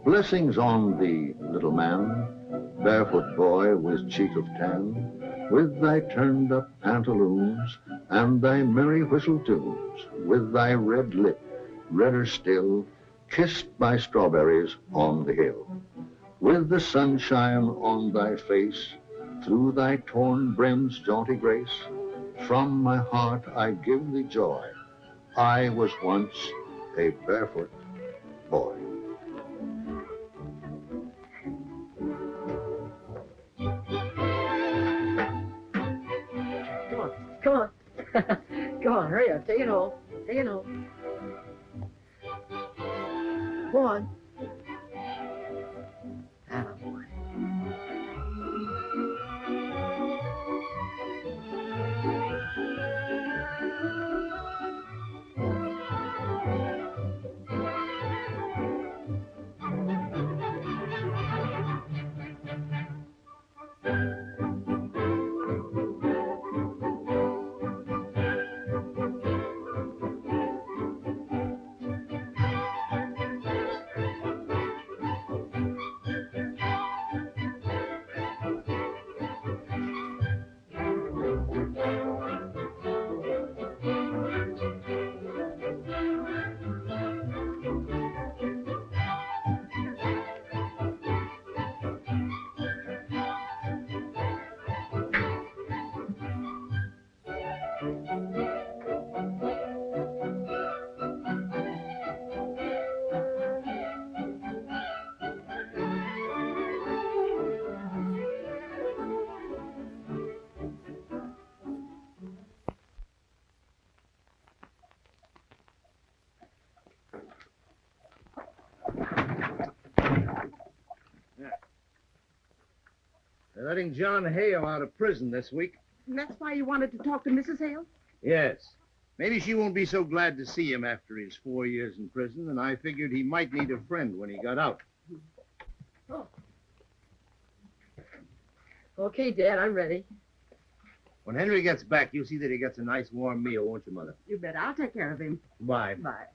Blessings on thee, little man, barefoot boy with cheek of tan, with thy turned-up pantaloons and thy merry whistle tunes, with thy red lip, redder still, kissed by strawberries on the hill, with the sunshine on thy face, through thy torn brim's jaunty grace. From my heart I give thee joy. I was once a barefoot boy. Come on. Come on, hurry up. Take it home. Take it home. Go on. Attaboy. They're letting John Hale out of prison this week. And that's why you wanted to talk to Mrs. Hale? Yes. Maybe she won't be so glad to see him after his 4 years in prison, and I figured he might need a friend when he got out. Oh. Okay, Dad, I'm ready. When Henry gets back, you'll see that he gets a nice warm meal, won't you, Mother? You bet. I'll take care of him. Bye. Bye.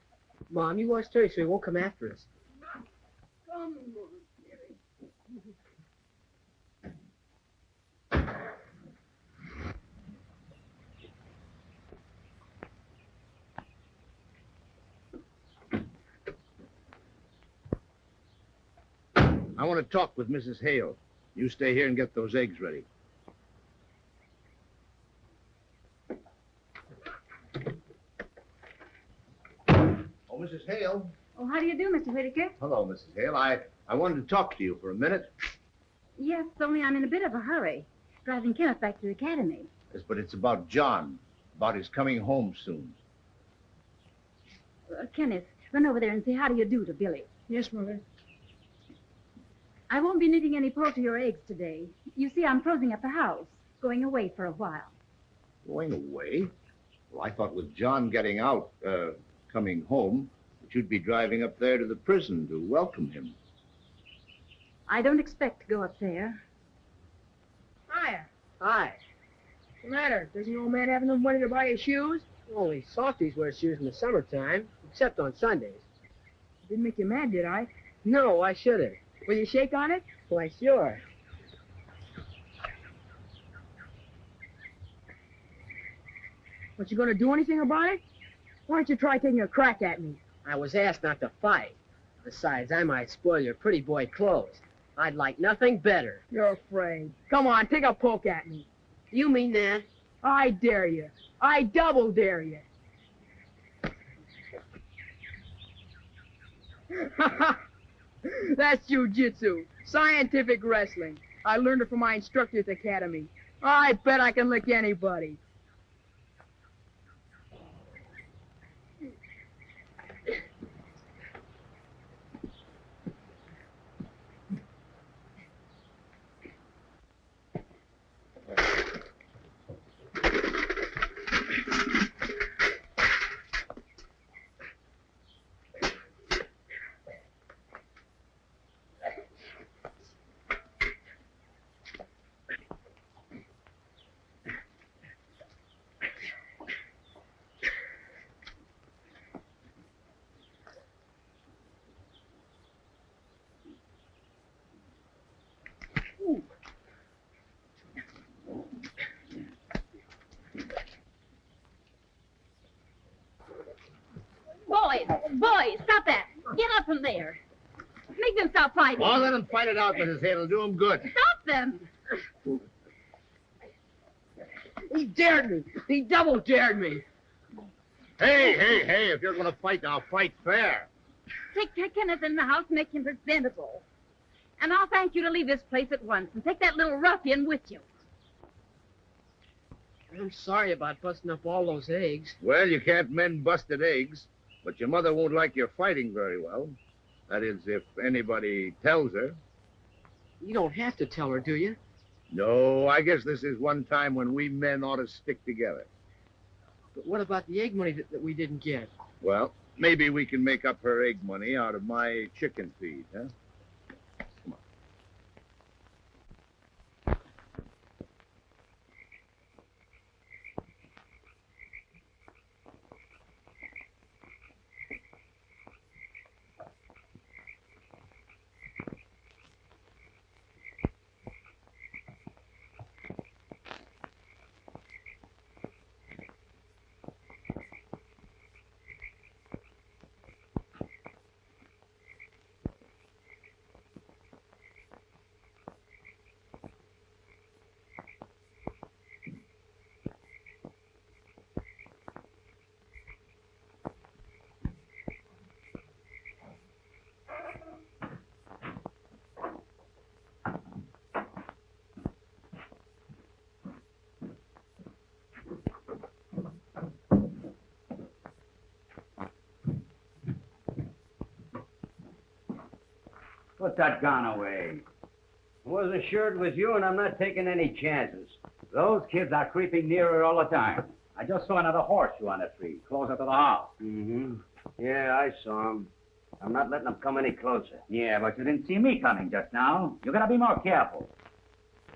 Mom, you watch Terry so he won't come after us. Come on, I want to talk with Mrs. Hale. You stay here and get those eggs ready. Oh, Mrs. Hale. Oh, how do you do, Mr. Whittaker? Hello, Mrs. Hale. I wanted to talk to you for a minute. Yes, only I'm in a bit of a hurry. Driving Kenneth back to the academy. Yes, but it's about John, about his coming home soon. Kenneth, run over there and say how do you do to Billy. Yes, Mother. I won't be knitting any poultry or eggs today. You see, I'm closing up the house, going away for a while. Going away? Well, I thought with John getting out, coming home, that you'd be driving up there to the prison to welcome him. I don't expect to go up there. Hiya. Hi. What's the matter? Doesn't the old man have enough money to buy his shoes? Only softies wear shoes in the summertime, except on Sundays. Didn't make you mad, did I? No, I shouldn't. Will you shake on it? Why, sure. But you gonna do anything about it? Why don't you try taking a crack at me? I was asked not to fight. Besides, I might spoil your pretty boy clothes. I'd like nothing better. You're afraid. Come on, take a poke at me. You mean that? I dare you. I double dare you. That's jiu-jitsu, scientific wrestling. I learned it from my instructor at the academy. I bet I can lick anybody. Boys, stop that. Get up from there. Make them stop fighting. Oh, let them fight it out, Mrs. Hale. It'll do them good. Stop them. He dared me. He double dared me. Hey, if you're going to fight, now fight fair. Take Kenneth in the house and make him presentable. And I'll thank you to leave this place at once and take that little ruffian with you. I'm sorry about busting up all those eggs. Well, you can't mend busted eggs, but your mother won't like your fighting very well. That is, if anybody tells her. You don't have to tell her, do you? No, I guess this is one time when we men ought to stick together. But what about the egg money that we didn't get? Well, maybe we can make up her egg money out of my chicken feed, huh? Come on. Put that gun away. I wasn't sure it was you, and I'm not taking any chances. Those kids are creeping nearer all the time. I just saw another horseshoe on a tree, closer to the house. Mm-hmm. Yeah, I saw him. I'm not letting them come any closer. Yeah, but you didn't see me coming just now. You gotta be more careful.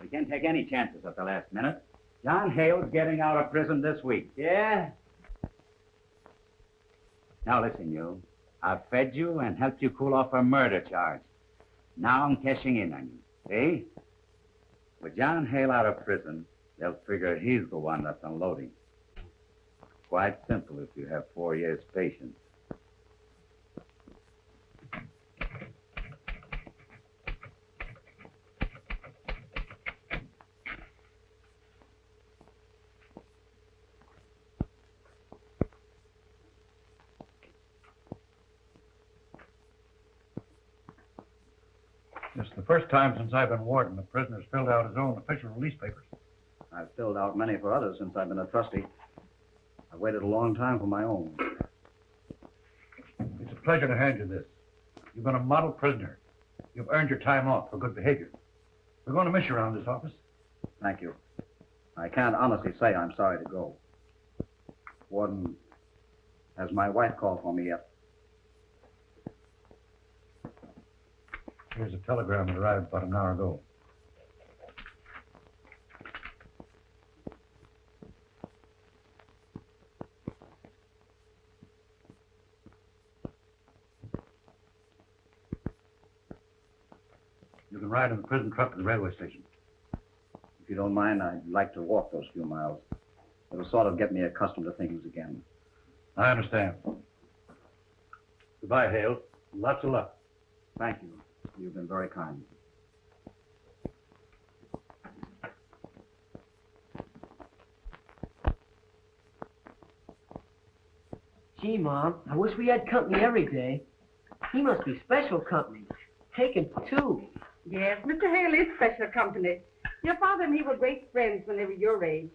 We can't take any chances at the last minute. John Hale's getting out of prison this week. Yeah? Now listen, you. I've fed you and helped you cool off a murder charge. Now I'm cashing in on you, eh? With John Hale out of prison, they'll figure he's the one that's unloading. Quite simple if you have 4 years' patience. This is the first time since I've been warden the prisoner's filled out his own official release papers. I've filled out many for others since I've been a trustee. I've waited a long time for my own. It's a pleasure to hand you this. You've been a model prisoner. You've earned your time off for good behavior. We're going to miss you around this office. Thank you. I can't honestly say I'm sorry to go. Warden, has my wife called for me yet? Here's a telegram that arrived about an hour ago. You can ride in the prison truck to the railway station. If you don't mind, I'd like to walk those few miles. It'll sort of get me accustomed to things again. I understand. Goodbye, Hale. Lots of luck. Thank you. You've been very kind. Gee, Mom, I wish we had company every day. He must be special company. Taken two. Yes, Mr. Hale is special company. Your father and he were great friends when they were your age.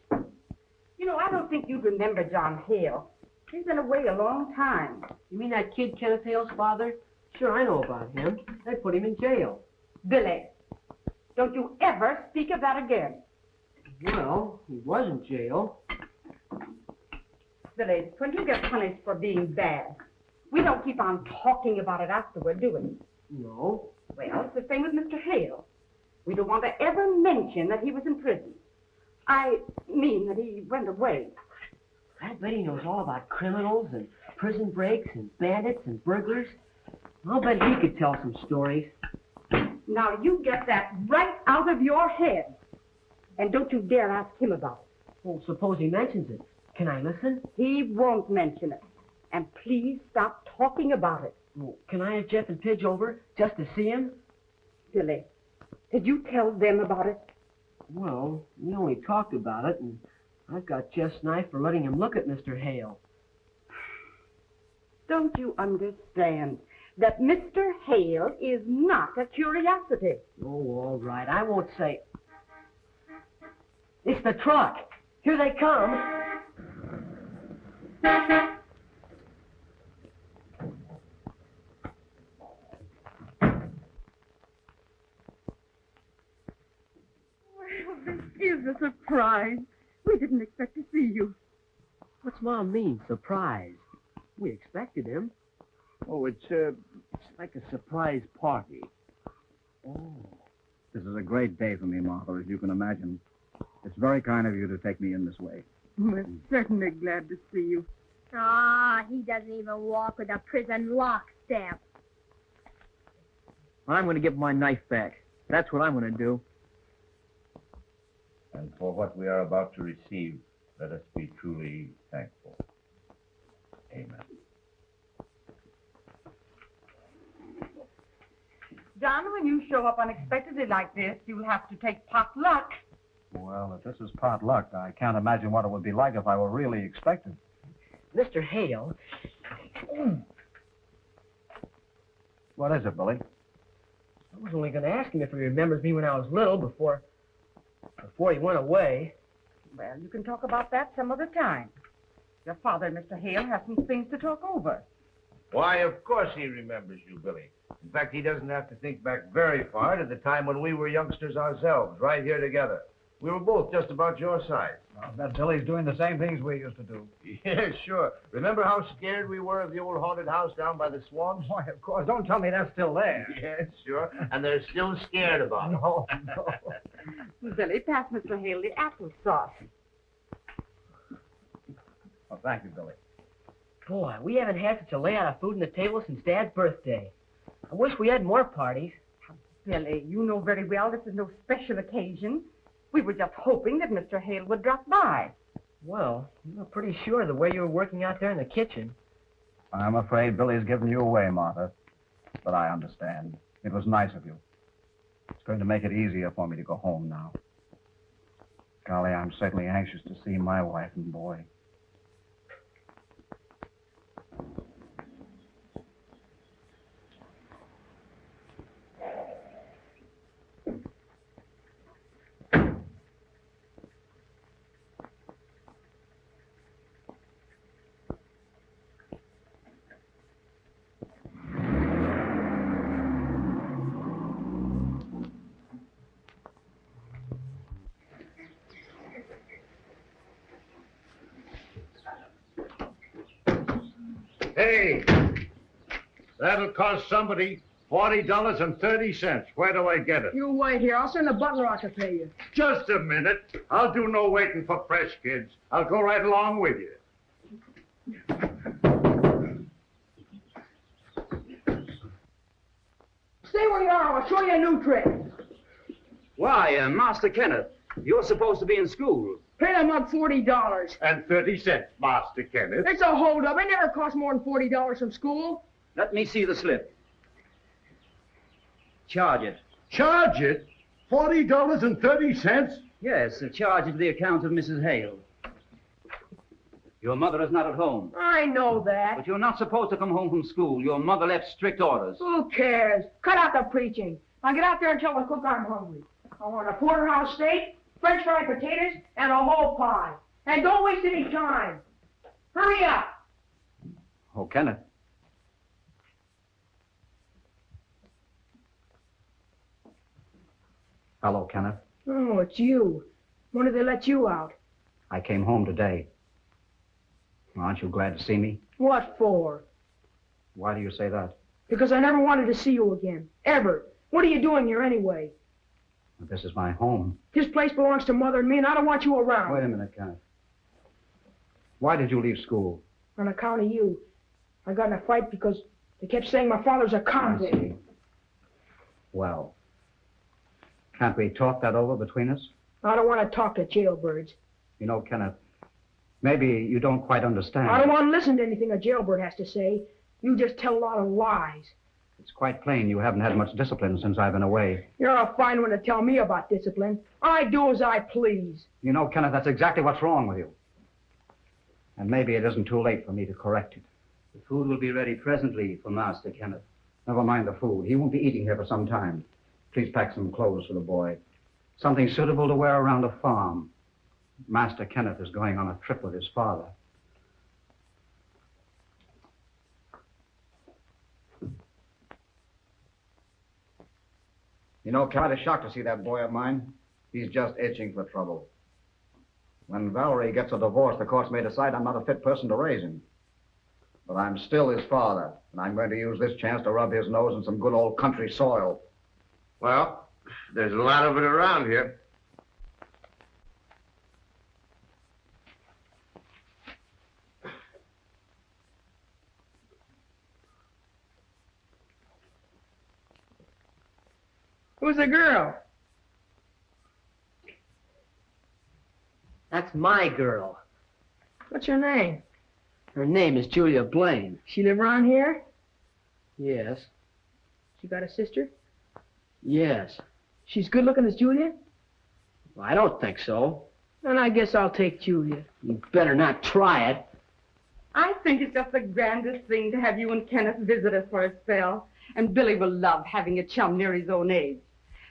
You know, I don't think you'd remember John Hale. He's been away a long time. You mean that kid Kenneth Hale's father? Sure, I know about him. They put him in jail. Billy, don't you ever speak of that again. Well, he was in jail. Billy, when you get punished for being bad, we don't keep on talking about it afterward, do we? No. Well, it's the same with Mr. Hale. We don't want to ever mention that he was in prison. I mean that he went away. I bet he knows all about criminals and prison breaks and bandits and burglars. I'll bet he could tell some stories. Now, you get that right out of your head. And don't you dare ask him about it. Well, suppose he mentions it. Can I listen? He won't mention it. And please stop talking about it. Well, can I have Jeff and Pidge over just to see him? Billy, did you tell them about it? Well, we only talked about it, and I've got Jeff's knife for letting him look at Mr. Hale. Don't you understand that Mr. Hale is not a curiosity? Oh, all right. I won't say. It's the truck. Here they come. Well, this is a surprise. We didn't expect to see you. What's Mom mean, surprise? We expected him. Oh, it's like a surprise party. Oh. This is a great day for me, Martha, as you can imagine. It's very kind of you to take me in this way. We're certainly glad to see you. Ah, he doesn't even walk with a prison lock stamp. I'm going to get my knife back. That's what I'm going to do. And for what we are about to receive, let us be truly thankful. Amen. John, when you show up unexpectedly like this, you'll have to take pot luck. Well, if this is pot luck, I can't imagine what it would be like if I were really expected. Mr. Hale. What is it, Billy? I was only going to ask him if he remembers me when I was little before he went away. Well, you can talk about that some other time. Your father and Mr. Hale have some things to talk over. Why, of course he remembers you, Billy. In fact, he doesn't have to think back very far to the time when we were youngsters ourselves, right here together. We were both just about your size. I bet Billy's doing the same things we used to do. Yeah, sure. Remember how scared we were of the old haunted house down by the swamps? Why, of course. Don't tell me that's still there. Yes, sure. And they're still scared about it. No, no. Billy, pass Mr. Hale the applesauce. Well, thank you, Billy. Boy, we haven't had such a layout of food on the table since Dad's birthday. I wish we had more parties. Billy, you know very well this is no special occasion. We were just hoping that Mr. Hale would drop by. Well, you were pretty sure the way you were working out there in the kitchen. I'm afraid Billy's given you away, Martha. But I understand. It was nice of you. It's going to make it easier for me to go home now. Golly, I'm certainly anxious to see my wife and boy. Hey, that'll cost somebody $40.30. Where do I get it? You wait here. I'll send the butler out to pay you. Just a minute. I'll do no waiting for fresh kids. I'll go right along with you. Stay where you are. I'll show you a new trick. Why, Master Kenneth, you're supposed to be in school. Pay the mug $40. And 30 cents, Master Kenneth. It's a holdup. It never cost more than $40 from school. Let me see the slip. Charge it. Charge it? $40.30? Yes, charge it to the account of Mrs. Hale. Your mother is not at home. I know that. But you're not supposed to come home from school. Your mother left strict orders. Who cares? Cut out the preaching. Now get out there and tell the cook I'm hungry. I want a porterhouse steak, French fried potatoes, and a whole pie. And don't waste any time. Hurry up. Oh, Kenneth. Hello, Kenneth. Oh, it's you. When did they let you out? I came home today. Aren't you glad to see me? What for? Why do you say that? Because I never wanted to see you again. Ever. What are you doing here anyway? This is my home. This place belongs to Mother and me, and I don't want you around. Wait a minute, Kenneth. Why did you leave school? On account of you. I got in a fight because they kept saying my father's a convict. I see. Well, can't we talk that over between us? I don't want to talk to jailbirds. You know, Kenneth, Maybe you don't quite understand. I don't want to listen to anything a jailbird has to say. You just tell a lot of lies. It's quite plain you haven't had much discipline since I've been away. You're a fine one to tell me about discipline. I do as I please. You know, Kenneth, that's exactly what's wrong with you. And maybe it isn't too late for me to correct it. The food will be ready presently for Master Kenneth. Never mind the food. He won't be eating here for some time. Please pack some clothes for the boy. Something suitable to wear around a farm. Master Kenneth is going on a trip with his father. You know, quite a shock to see that boy of mine. He's just itching for trouble. When Valerie gets a divorce, the courts may decide I'm not a fit person to raise him. But I'm still his father, and I'm going to use this chance to rub his nose in some good old country soil. Well, there's a lot of it around here. Who's the girl? That's my girl. What's her name? Her name is Julia Blaine. She live around here? Yes. She got a sister? Yes. She's good looking as Julia? Well, I don't think so. Then I guess I'll take Julia. You better not try it. I think it's just the grandest thing to have you and Kenneth visit us for a spell. And Billy will love having a chum near his own age.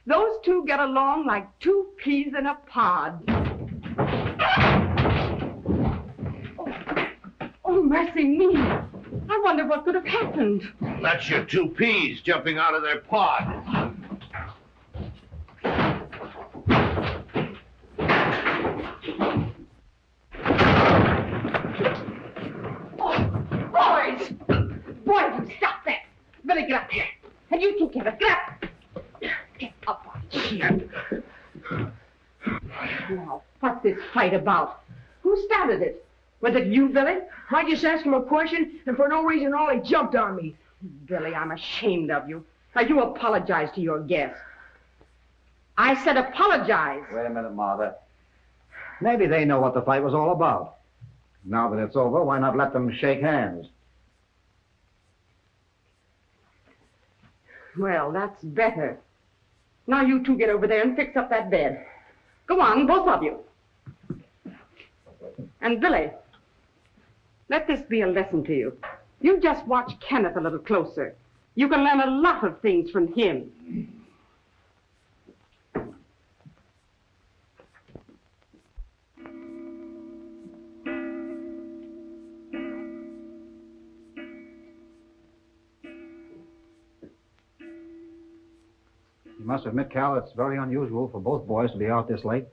Those two get along like two peas in a pod. Oh, mercy me. I wonder what could have happened. That's your two peas jumping out of their pod. Boys! Boys, you stop that! Billy, get up here. And you too, Kenneth, get up! Get up on here. Now, what's this fight about? Who started it? Was it you, Billy? I just asked him a question, and for no reason at all, he jumped on me. Billy, I'm ashamed of you. Now, you apologize to your guests. I said apologize. Wait a minute, Martha. Maybe they know what the fight was all about. Now that it's over, why not let them shake hands? Well, that's better. Now you two get over there and fix up that bed. Go on, both of you. And Billy, let this be a lesson to you. You just watch Kenneth a little closer. You can learn a lot of things from him. You must admit, Cal, it's very unusual for both boys to be out this late.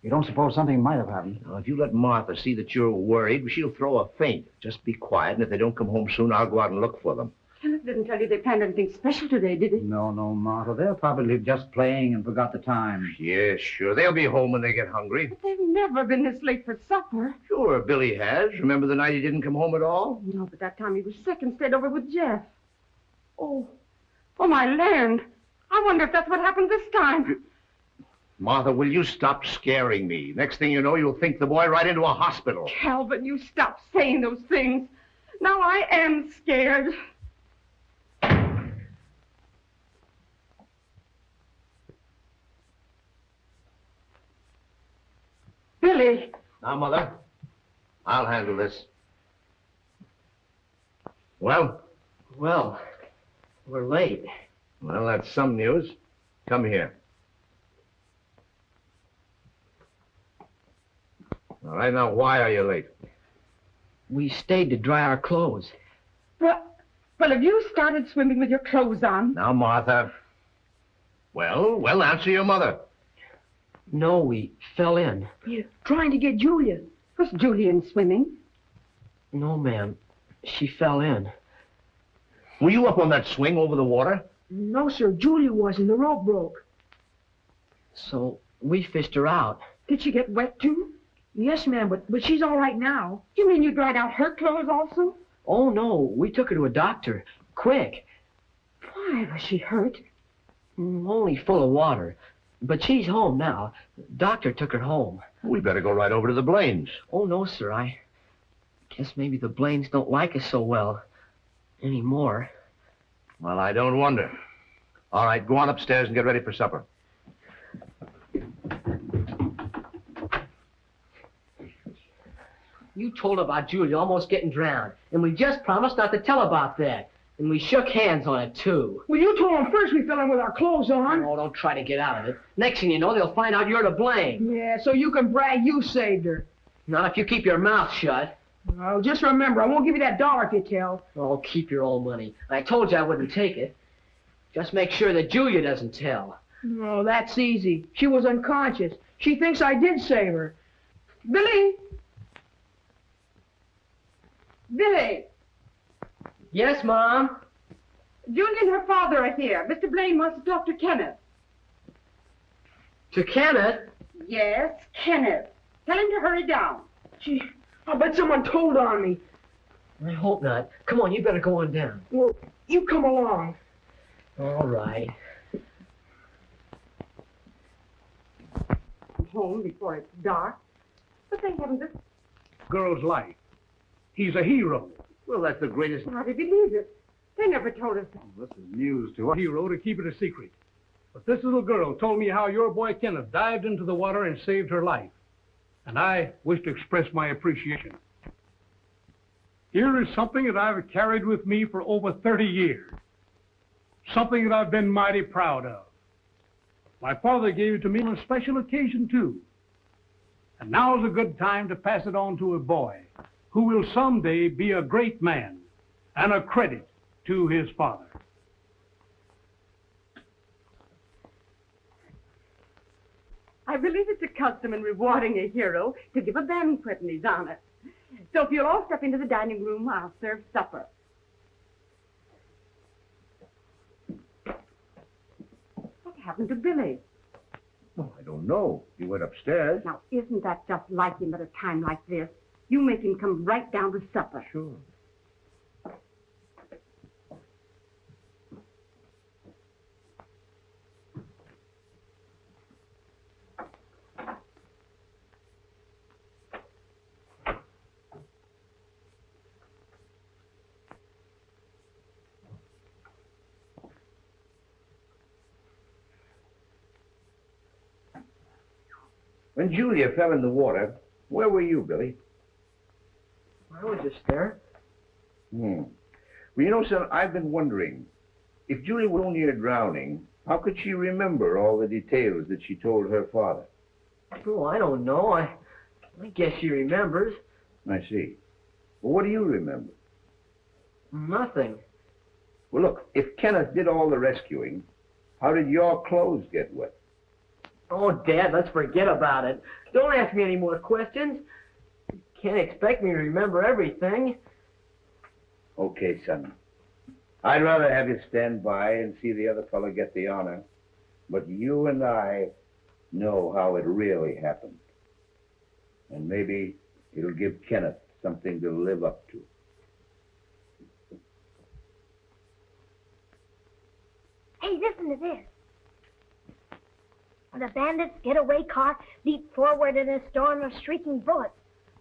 You don't suppose something might have happened? Now, if you let Martha see that you're worried, she'll throw a faint. Just be quiet, and if they don't come home soon, I'll go out and look for them. Kenneth didn't tell you they planned anything special today, did he? No, Martha. They're probably just playing and forgot the time. Yes, sure. They'll be home when they get hungry. But they've never been this late for supper. Sure, Billy has. Remember the night he didn't come home at all? No, but that time he was sick and stayed over with Jeff. Oh, my land. I wonder if that's what happened this time. Martha, will you stop scaring me? Next thing you know, you'll think the boy right into a hospital. Calvin, you stop saying those things. Now I am scared. Billy. Now, Mother, I'll handle this. Well, we're late. Well, that's some news. Come here. All right, now, why are you late? We stayed to dry our clothes. Well, have you started swimming with your clothes on? Now, Martha. Well, answer your mother. No, we fell in. You're trying to get Julia. Was Julian swimming? No, ma'am. She fell in. Were you up on that swing over the water? No, sir. Julia wasn't. The rope broke. So we fished her out. Did she get wet, too? Yes, ma'am, but she's all right now. You mean you dried out her clothes also? Oh, no. We took her to a doctor. Quick. Why was she hurt? Only full of water. But she's home now. Doctor took her home. We better go right over to the Blaines. Oh, no, sir. I guess maybe the Blaines don't like us so well anymore. Well, I don't wonder. All right, go on upstairs and get ready for supper. You told about Julia almost getting drowned, and we just promised not to tell about that. And we shook hands on it, too. Well, you told them first we fell in with our clothes on. Oh, don't try to get out of it. Next thing you know, they'll find out you're to blame. Yeah, so you can brag you saved her. Not if you keep your mouth shut. Well, just remember, I won't give you that $1 if you tell. Oh, keep your own money. I told you I wouldn't take it. Just make sure that Julia doesn't tell. Oh, that's easy. She was unconscious. She thinks I did save her. Billy! Billy! Yes, Mom? Julia and her father are here. Mr. Blaine wants to talk to Kenneth. To Kenneth? Yes, Kenneth. Tell him to hurry down. Gee, I'll bet someone told on me. I hope not. Come on, you better go on down. Well, you come along. All right. Home before it's dark. But they haven't this. Girl's life. He's a hero. Well, that's the greatest... How do you believe it? They never told us that. This is news to a hero to keep it a secret. But this little girl told me how your boy Kenneth dived into the water and saved her life. And I wish to express my appreciation. Here is something that I've carried with me for over 30 years. Something that I've been mighty proud of. My father gave it to me on a special occasion, too. And now's a good time to pass it on to a boy who will someday be a great man and a credit to his father. I believe it's a custom in rewarding a hero to give a banquet in his honor. So if you'll all step into the dining room, I'll serve supper. What happened to Billy? Well, I don't know. He went upstairs. Now, isn't that just like him at a time like this? You make him come right down to supper. Sure. When Julia fell in the water, where were you, Billy? I was just there. Well, you know, son, I've been wondering, if Julia were only a drowning, how could she remember all the details that she told her father? Oh, I don't know. I guess she remembers. I see. Well, what do you remember? Nothing. Well, look, if Kenneth did all the rescuing, how did your clothes get wet? Oh, Dad, let's forget about it. Don't ask me any more questions. You can't expect me to remember everything. Okay, son. I'd rather have you stand by and see the other fellow get the honor. But you and I know how it really happened. And maybe it'll give Kenneth something to live up to. Hey, listen to this. The bandits' getaway car leaped forward in a storm of shrieking bullets.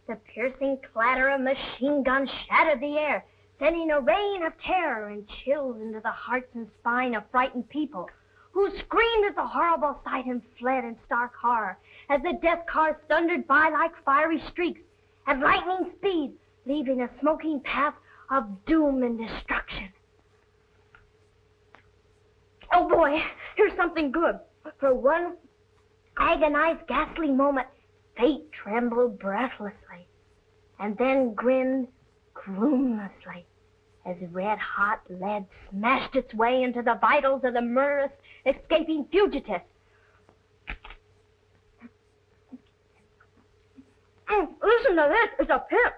The piercing clatter of machine guns shattered the air, sending a rain of terror and chills into the hearts and spine of frightened people, who screamed at the horrible sight and fled in stark horror as the death cars thundered by like fiery streaks at lightning speed, leaving a smoking path of doom and destruction. Oh, boy, here's something good. For one agonized, ghastly moment, fate trembled breathlessly and then grinned gloomlessly as red-hot lead smashed its way into the vitals of the murderous, escaping fugitive. Listen to this. It's a pip.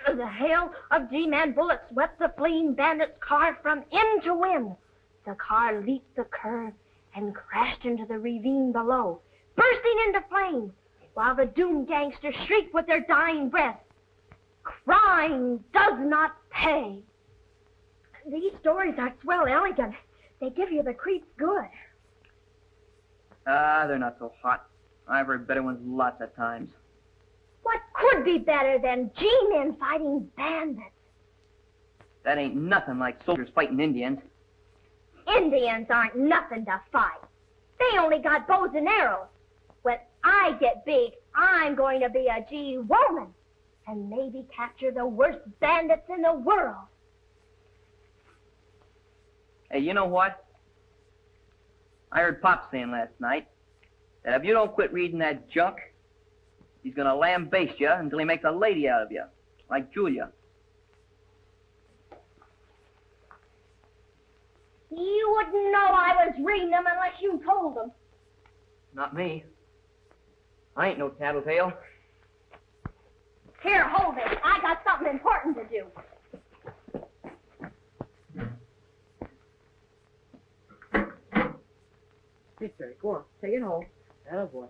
As a hail of G-Man bullets swept the fleeing bandit's car from end to end, the car leaped the curve and crashed into the ravine below, bursting into flames, while the doomed gangsters shrieked with their dying breath. Crime does not pay. These stories are swell elegant. They give you the creeps good. Ah, they're not so hot. I've heard better ones lots of times. What could be better than G-men fighting bandits? That ain't nothing like soldiers fighting Indians. Indians aren't nothing to fight. They only got bows and arrows. When I get big, I'm going to be a G-woman and maybe capture the worst bandits in the world. Hey, you know what? I heard Pop saying last night that if you don't quit reading that junk, he's going to lambaste you until he makes a lady out of you, like Julia. You wouldn't know I was reading them unless you told them. Not me. I ain't no tattletale. Here, hold it. I got something important to do. Victor, go on. Take it home. Atta boy.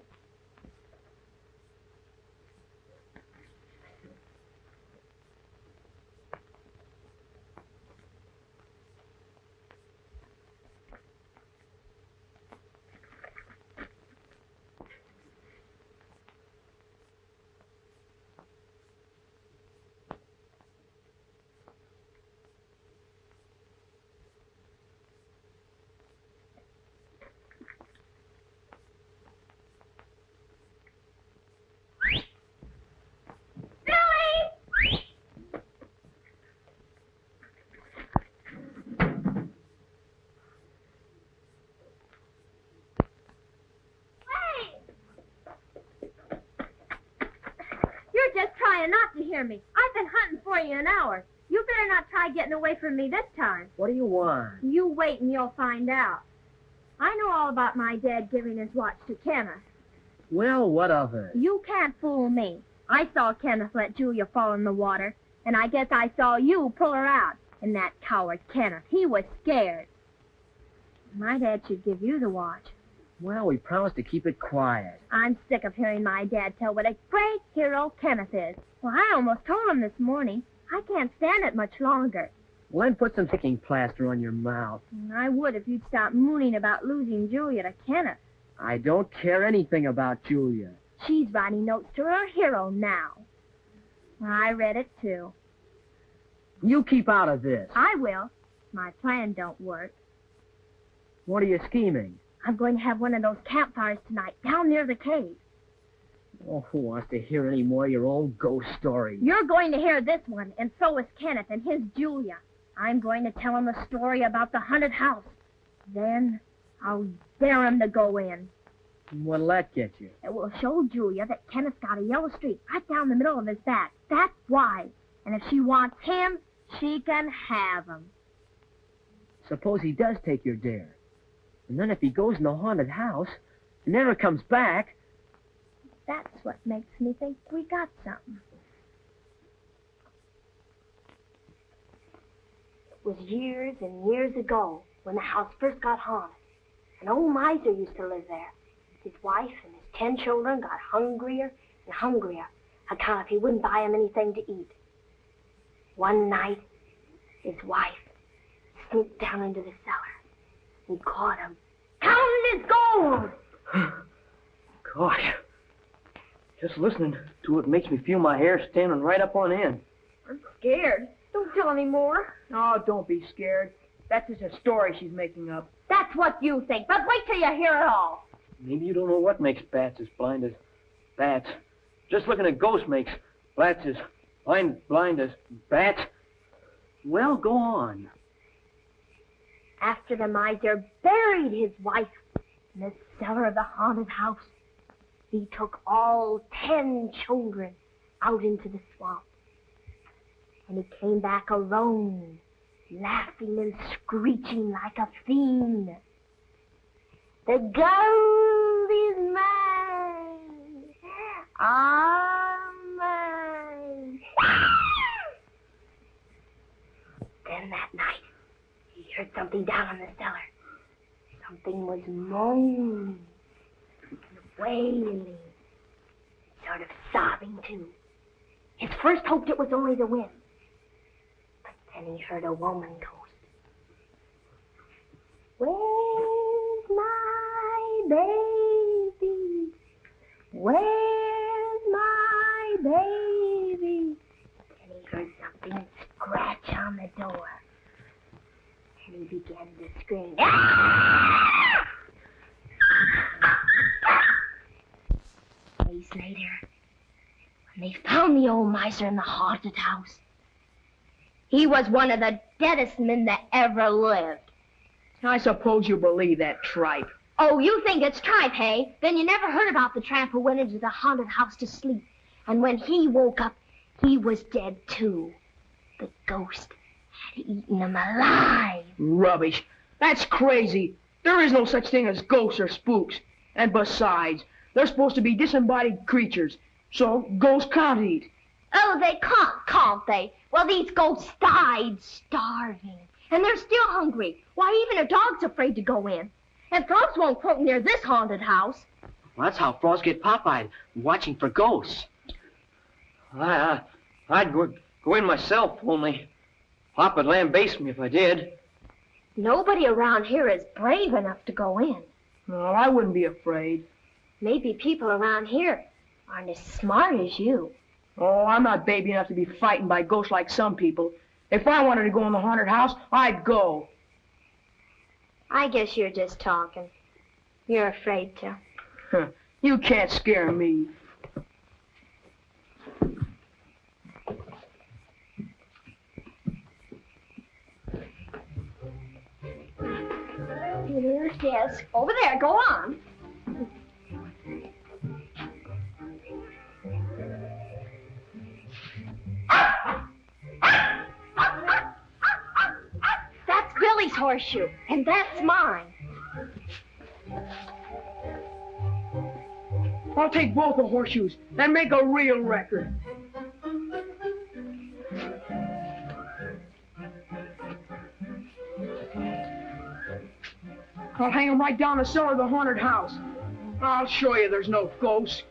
You're just trying not to hear me. I've been hunting for you an hour. You better not try getting away from me this time. What do you want? You wait and you'll find out. I know all about my dad giving his watch to Kenneth. Well, what of it? You can't fool me. I saw Kenneth let Julia fall in the water, and I guess I saw you pull her out. And that coward Kenneth, he was scared. My dad should give you the watch. Well, we promised to keep it quiet. I'm sick of hearing my dad tell what a great hero Kenneth is. Well, I almost told him this morning. I can't stand it much longer. Well, then put some sticking plaster on your mouth. I would if you'd stop mooning about losing Julia to Kenneth. I don't care anything about Julia. She's writing notes to her hero now. I read it, too. You keep out of this. I will. My plan don't work. What are you scheming? I'm going to have one of those campfires tonight down near the cave. Oh, who wants to hear any more of your old ghost stories? You're going to hear this one, and so is Kenneth and his Julia. I'm going to tell him a story about the haunted house. Then I'll dare him to go in. What'll that get you? It will show Julia that Kenneth's got a yellow streak right down the middle of his back. That's why. And if she wants him, she can have him. Suppose he does take your dare. And then if he goes in the haunted house and never comes back... That's what makes me think we got something. It was years and years ago when the house first got haunted. An old miser used to live there. His wife and his 10 children got hungrier and hungrier, account if he wouldn't buy them anything to eat. One night, his wife sneaked down into the cellar. He caught him, counting his gold. Gosh, just listening to it makes me feel my hair standing right up on end. I'm scared. Don't tell any more. Oh, don't be scared. That's just a story she's making up. That's what you think, but wait till you hear it all. Maybe you don't know what makes bats as blind as bats. Just looking at ghosts makes bats as blind as bats. Well, go on. After the miser buried his wife in the cellar of the haunted house, he took all 10 children out into the swamp. And he came back alone, laughing and screeching like a fiend. The gold is mine. All mine. Then that night, he heard something down in the cellar. Something was moaning, wailing, sort of sobbing too. His first hoped it was only the wind. But then he heard a woman ghost. Where's my baby? Where's my baby? And he heard something scratch on the door. And he began to scream. Ah! Days later, when they found the old miser in the haunted house, he was one of the deadest men that ever lived. I suppose you believe that tripe. Oh, you think it's tripe, hey? Then you never heard about the tramp who went into the haunted house to sleep. And when he woke up, he was dead, too. The ghost had eaten him alive. Rubbish. That's crazy. There is no such thing as ghosts or spooks. And besides, they're supposed to be disembodied creatures. So ghosts can't eat. Oh, they can't they? Well, these ghosts died starving. And they're still hungry. Why, even a dog's afraid to go in. And frogs won't croak near this haunted house. Well, that's how frogs get pop-eyed, watching for ghosts. I'd go in myself, only Pop would lambaste me if I did. Nobody around here is brave enough to go in. No, I wouldn't be afraid. Maybe people around here aren't as smart as you. Oh, I'm not baby enough to be frightened by ghosts like some people. If I wanted to go in the haunted house, I'd go. I guess you're just talking. You're afraid to. You can't scare me. Yes, over there. Go on. That's Billy's horseshoe, and that's mine. I'll take both the horseshoes and make a real record. I'll hang them right down the cellar of the haunted house. I'll show you there's no ghosts.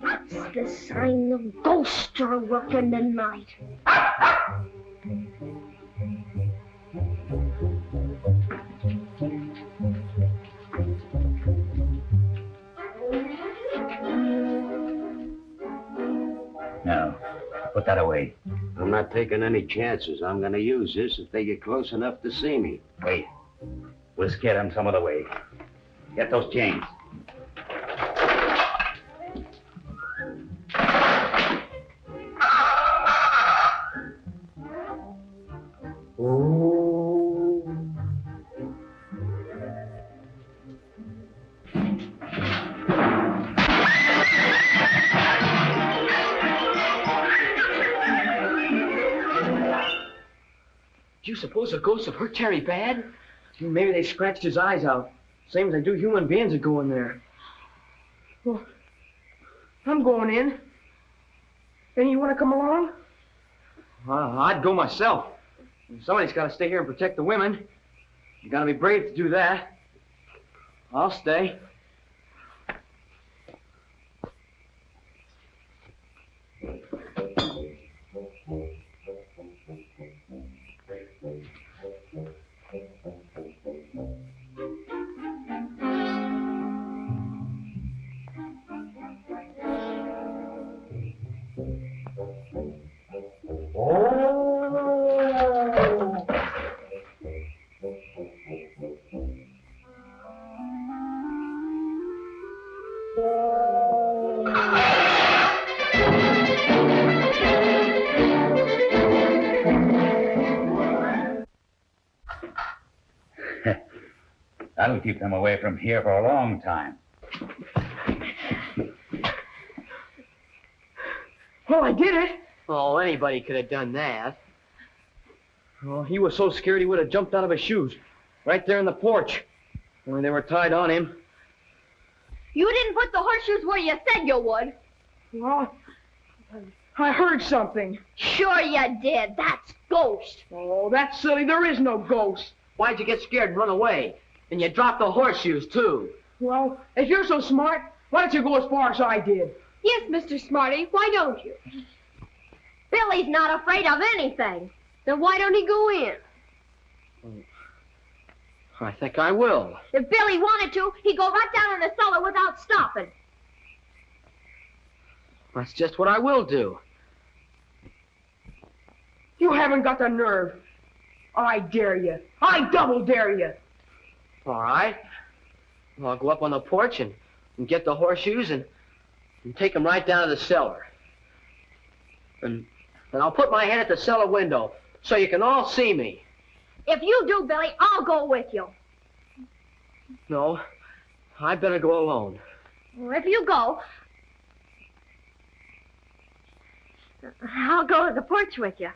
That's the sign of ghosts are working the night. Now, put that away. I'm not taking any chances. I'm going to use this if they get close enough to see me. Wait. We'll scare them some other way. Get those chains. Do you suppose the ghosts have hurt Terry bad? Maybe they scratched his eyes out, same as they do human beings that go in there. Well, I'm going in. And you want to come along? I'd go myself. Somebody's got to stay here and protect the women. You got to be brave to do that. I'll stay. That'll keep them away from here for a long time. Well, I did it. Oh, anybody could have done that. Well, he was so scared he would have jumped out of his shoes. Right there in the porch. Only they were tied on him. You didn't put the horseshoes where you said you would. Well, I heard something. Sure you did. That's ghost. Oh, that's silly. There is no ghost. Why'd you get scared and run away? And you dropped the horseshoes, too. Well, if you're so smart, why don't you go as far as I did? Yes, Mr. Smarty, why don't you? Billy's not afraid of anything. Then why don't he go in? I think I will. If Billy wanted to, he'd go right down in the cellar without stopping. That's just what I will do. You haven't got the nerve. I dare you. I double dare you. All right. Well, I'll go up on the porch and get the horseshoes and take them right down to the cellar. And I'll put my head at the cellar window so you can all see me. If you do, Billy, I'll go with you. No, I'd better go alone. Well, if you go, I'll go to the porch with you.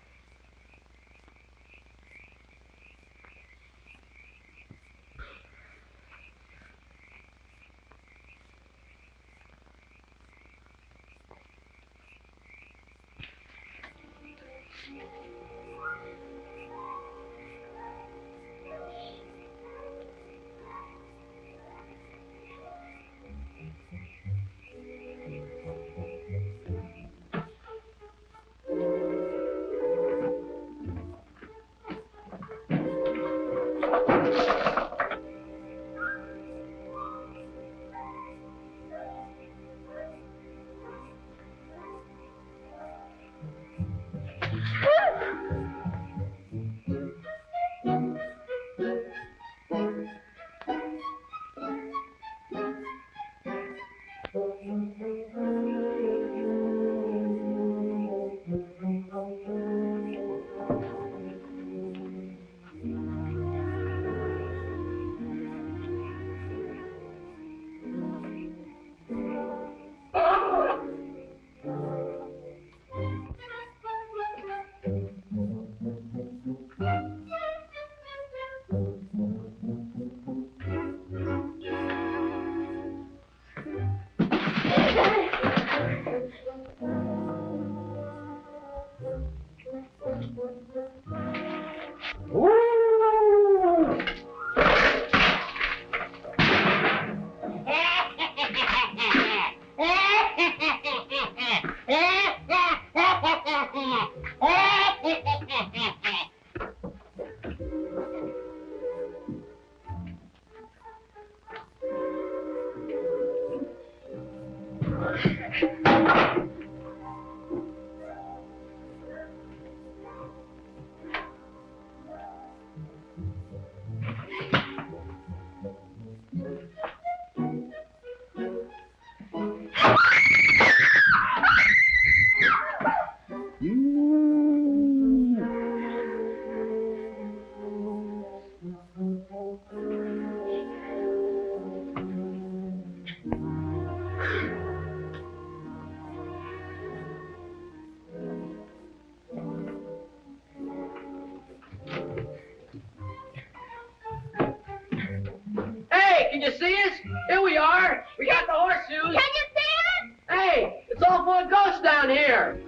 Can you see us? Here we are. We got the horseshoes. Can you see us? Hey, it's all full of ghosts down here.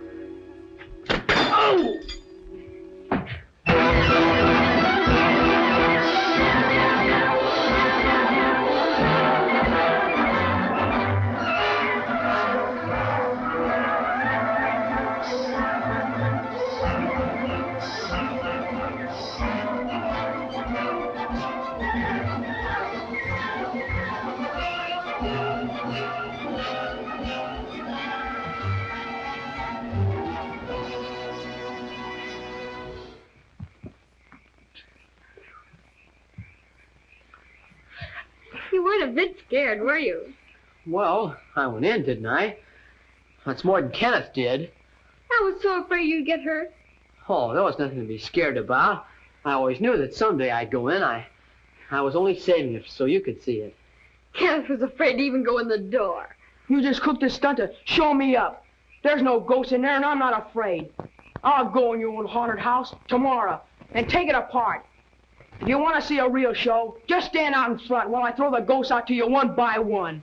Oh! You weren't a bit scared, were you? Well, I went in, didn't I? That's more than Kenneth did. I was so afraid you'd get hurt. Oh, there was nothing to be scared about. I always knew that someday I'd go in. I was only saving it so you could see it. Kenneth was afraid to even go in the door. You just cooked this stunt to show me up. There's no ghost in there, and I'm not afraid. I'll go in your old haunted house tomorrow and take it apart. If you want to see a real show, just stand out in front while I throw the ghosts out to you one by one.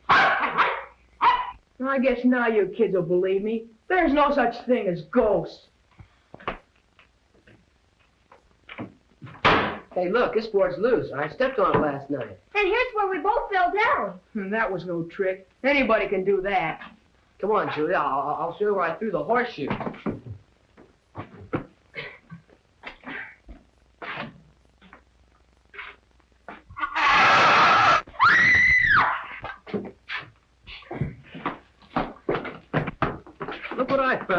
I guess now you kids will believe me. There's no such thing as ghosts. Hey, look, this board's loose. I stepped on it last night. And here's where we both fell down. That was no trick. Anybody can do that. Come on, Julia. I'll show you where I threw the horseshoe.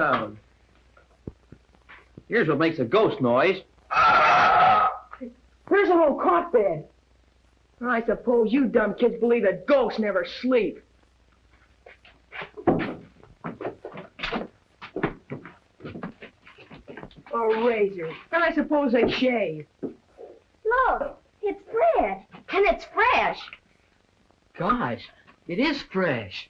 around. Here's what makes a ghost noise. Where's an old cot bed? I suppose you dumb kids believe that ghosts never sleep. A razor. And I suppose they shave. Look, it's bread. And it's fresh. Gosh, it is fresh.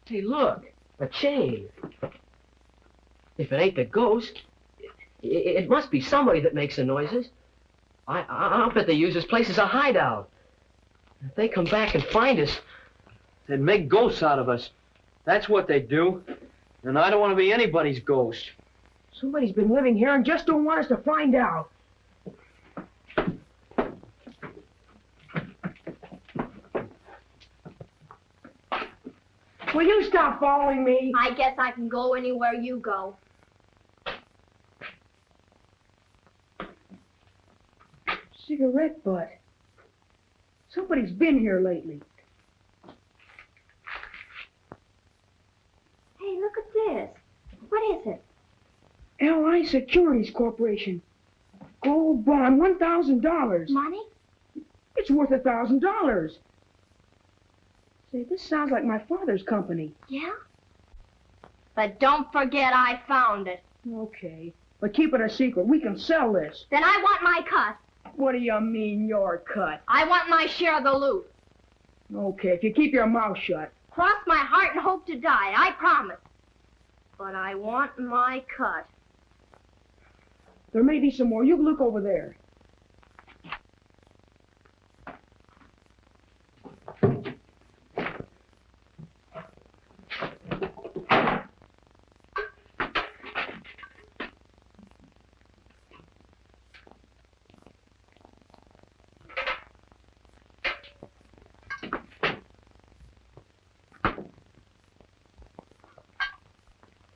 Hey, look, a chain. If it ain't the ghost, it must be somebody that makes the noises. I'll bet they use this place as a hideout. If they come back and find us, they'd make ghosts out of us. That's what they do. And I don't want to be anybody's ghost. Somebody's been living here and just don't want us to find out. Will you stop following me? I guess I can go anywhere you go. Cigarette butt. Somebody's been here lately. Hey, look at this. What is it? L.I. Securities Corporation. Gold bond, $1,000. Money? It's worth $1,000. Say, this sounds like my father's company. Yeah? But don't forget I found it. Okay. But keep it a secret. We can sell this. Then I want my cut. What do you mean, your cut? I want my share of the loot. Okay, if you keep your mouth shut. Cross my heart and hope to die, I promise. But I want my cut. There may be some more. You look over there.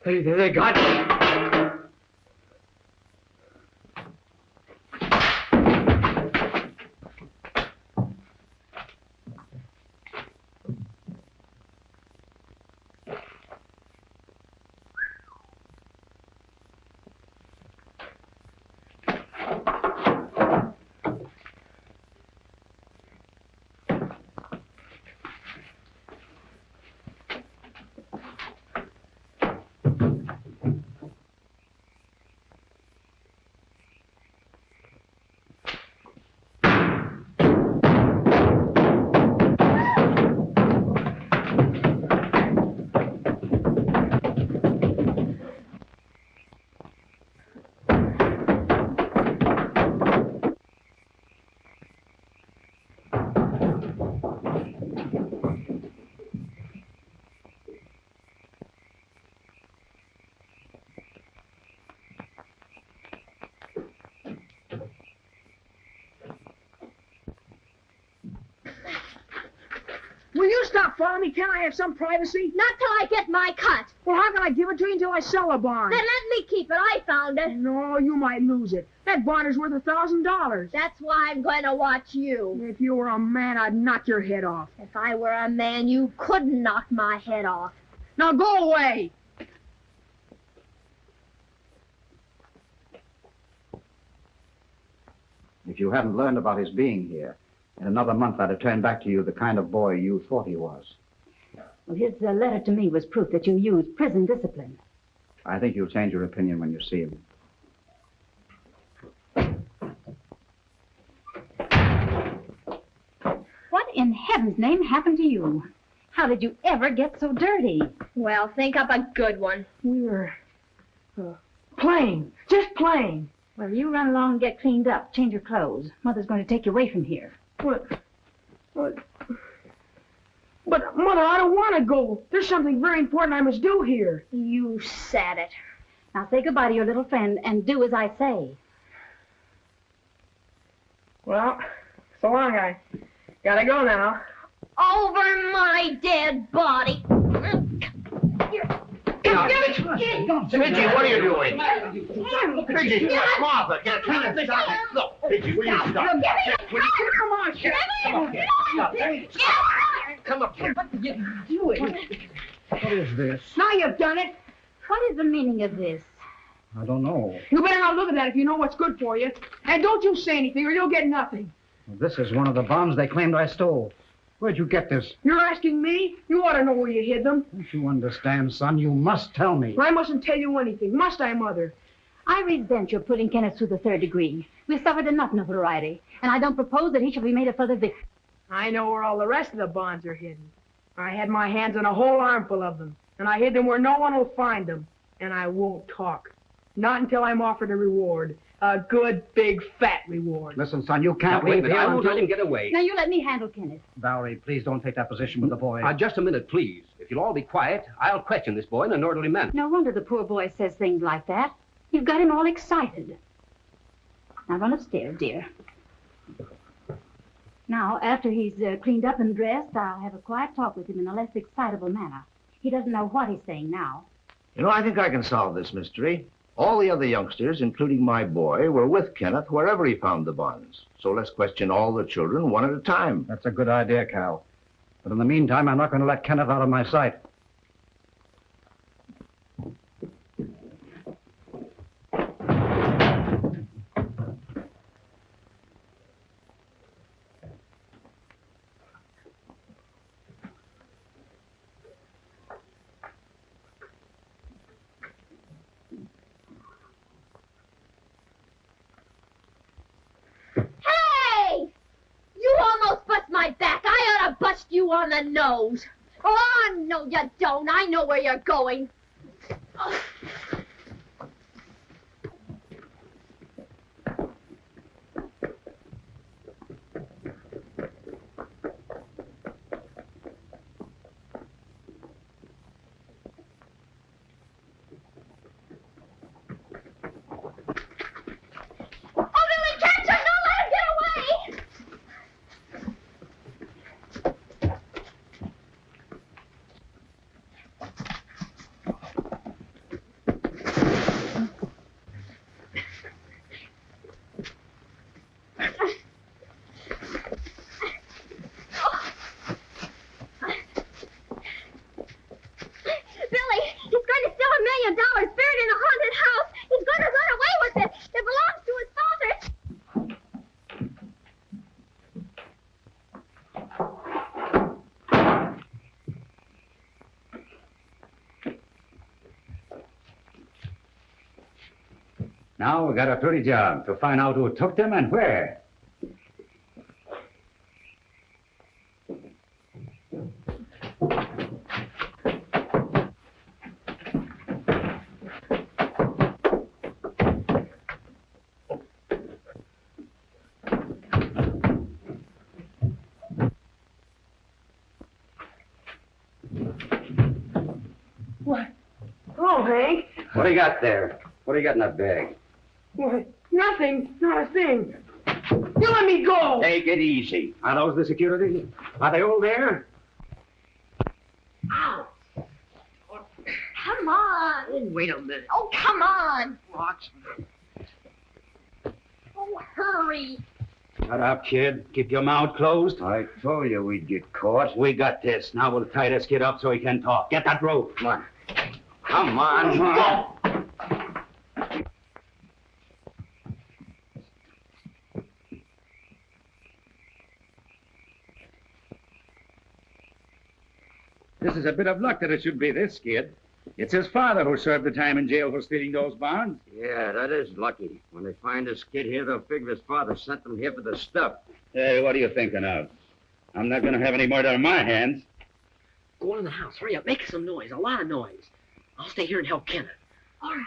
They got me. Will you stop following me? Can't I have some privacy? Not till I get my cut. Well, how can I give it to you until I sell a bond? Then let me keep it. I found it. No, you might lose it. That bond is worth $1,000. That's why I'm going to watch you. If you were a man, I'd knock your head off. If I were a man, you couldn't knock my head off. Now go away. If you hadn't learned about his being here, in another month I'd have turned back to you the kind of boy you thought he was. Well, his letter to me was proof that you used prison discipline. I think you'll change your opinion when you see him. What in heaven's name happened to you? How did you ever get so dirty? Well, think up a good one. We were playing. Just playing. Well, you run along and get cleaned up. Change your clothes. Mother's going to take you away from here. But, Mother, I don't want to go. There's something very important I must do here. You said it. Now say goodbye to your little friend and do as I say. Well, so long, I gotta go now. Over my dead body. Pidgey, what are you doing? Pidgey, Martha, get Look, Pidgey, will you stop? Come on, Sheriff. Come up here. What are you doing? What is this? Now you've done it. What is the meaning of this? I don't know. You better not look at that if you know what's good for you. And don't you say anything or you'll get nothing. This is one of the bonds they claimed I stole. Where'd you get this? You're asking me? You ought to know where you hid them. Don't you understand, son? You must tell me. I mustn't tell you anything. Must I, Mother? I resent your putting Kenneth through the 3rd degree. We've suffered enough notoriety, and I don't propose that he shall be made a further victim. I know where all the rest of the bonds are hidden. I had my hands on a whole armful of them, and I hid them where no one will find them. And I won't talk. Not until I'm offered a reward. A good, big, fat reward. Listen, son, you can't Wait a leave minute. here I won't until... let him get away. Now, you let me handle Kenneth. Valerie, please don't take that position with the boy. Just a minute, please. If you'll all be quiet, I'll question this boy in an orderly manner. No wonder the poor boy says things like that. You've got him all excited. Now, run upstairs, dear. Now, after he's cleaned up and dressed, I'll have a quiet talk with him in a less excitable manner. He doesn't know what he's saying now. You know, I think I can solve this mystery. All the other youngsters, including my boy, were with Kenneth wherever he found the bonds. So let's question all the children one at a time. That's a good idea, Cal. But in the meantime, I'm not going to let Kenneth out of my sight. You on the nose. Oh, no, you don't. I know where you're going. Now we got a pretty job to find out who took them and where. What? Oh, Hank. What do you got there? What do you got in that bag? What? Nothing. Not a thing. You let me go. Take it easy. Are those the security? Are they all there? Ow. Come on. Oh, wait a minute. Oh, come on. What? Oh, hurry. Shut up, kid. Keep your mouth closed. I told you we'd get caught. We got this. Now we'll tie this kid up so he can talk. Get that rope. Come on. Come on. Go. This is a bit of luck that it should be this kid. It's his father who served the time in jail for stealing those bonds. Yeah, that is lucky. When they find this kid here, they'll figure his father sent them here for the stuff. Hey, what are you thinking of? I'm not going to have any murder on my hands. Go on in the house. Hurry up. Make some noise. A lot of noise. I'll stay here and help Kenneth. All right.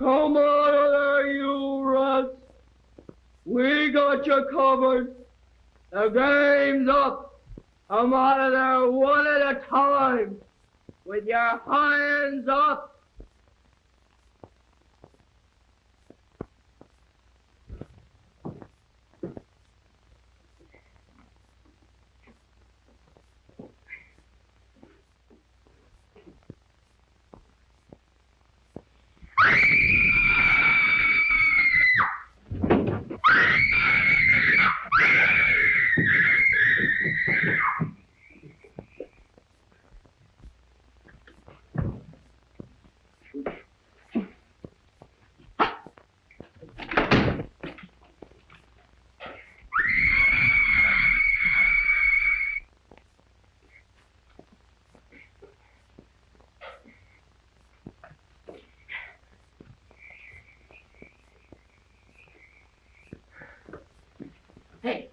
Come out of there, you rats. We got you covered. The game's up. Come out of there one at a time. With your hands up. Hey.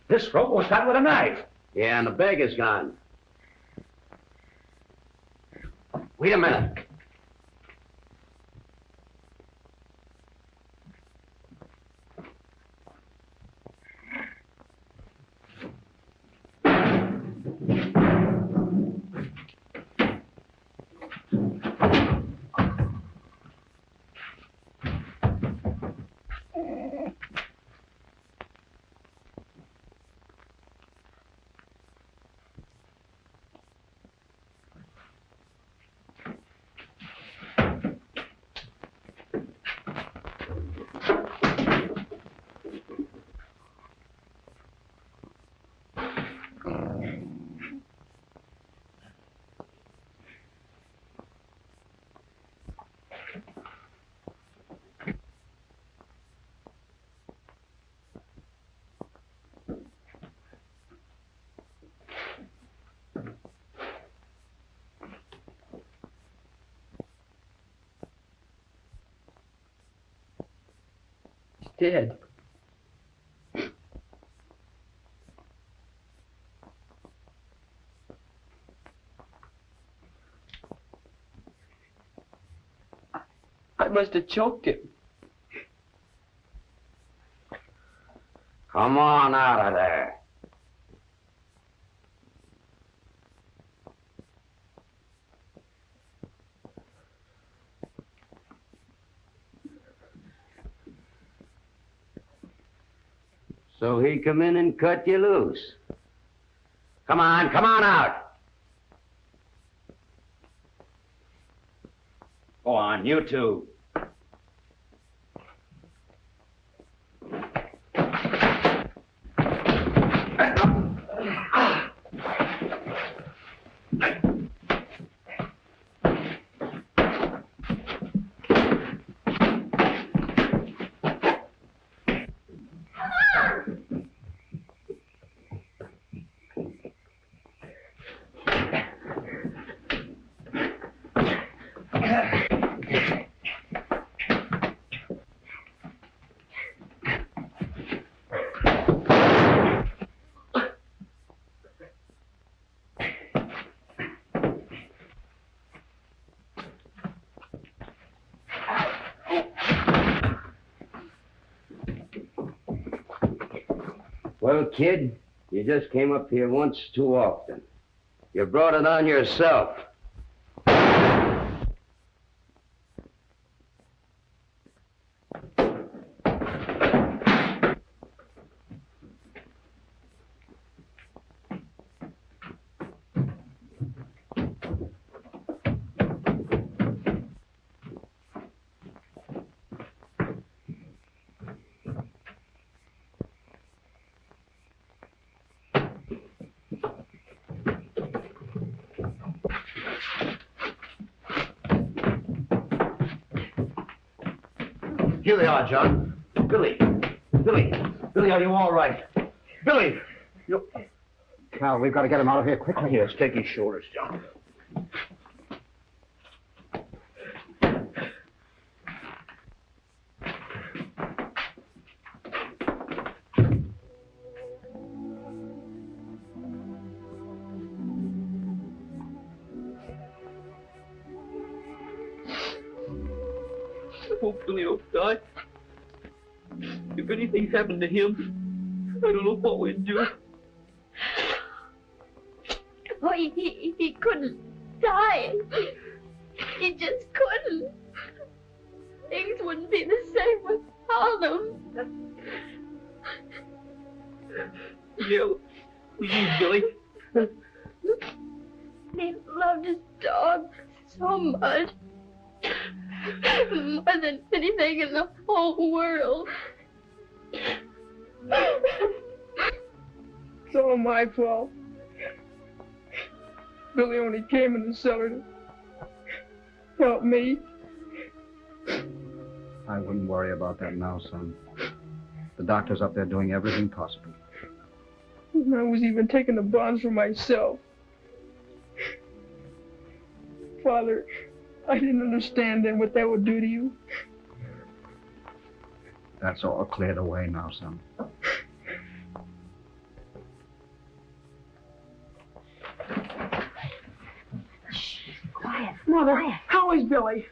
This rope was cut with a knife. Yeah, and the bag is gone. Wait a minute. Dead. I must have choked him. Come on out of there. So he come in and cut you loose. Come on out. Go on, you two. Well, kid, you just came up here once too often. You brought it on yourself. Here they are, John. Billy, are you all right? Billy! Cal, we've got to get him out of here quickly. Here, take his shoulders, John. I hope Billy don't die. If anything happened to him, I don't know what we'd do. Oh, he couldn't die. He just couldn't. Things wouldn't be the same without him. Yeah, please, Billy. He loved his dog so much. More than anything in the whole world. It's all my fault. Billy only came in the cellar to help me. I wouldn't worry about that now, son. The doctor's up there doing everything possible. I was even taking the bonds for myself. Father, I didn't understand then what that would do to you. That's all cleared away now, son. Quiet. Mother, Quiet. how is Billy?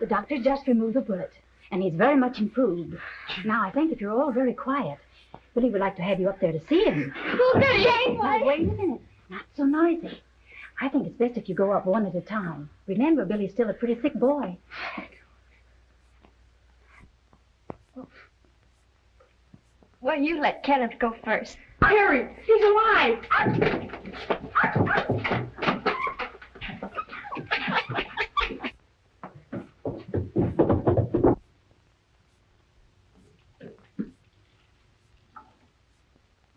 The doctor just removed the bullet, and he's very much improved. Now, I think if you're all very quiet, Billy would like to have you up there to see him. Oh, Billy, ain't Now, wait a minute. Not so noisy. I think it's best if you go up one at a time. Remember, Billy's still a pretty sick boy. Well, you let Kenneth go first. Harry, he's alive.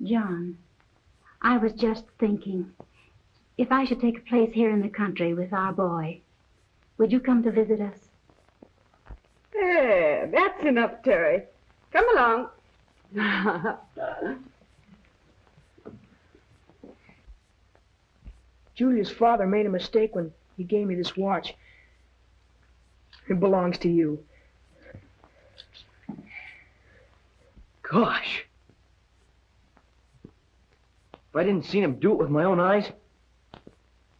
John, I was just thinking, if I should take a place here in the country with our boy, would you come to visit us? There, that's enough, Terry. Come along. Julia's father made a mistake when he gave me this watch. It belongs to you. Gosh. If I didn't see him do it with my own eyes,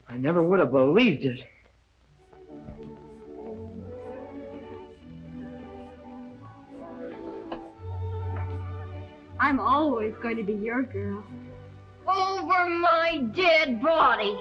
I never would have believed it. I'm always going to be your girl. Over my dead body.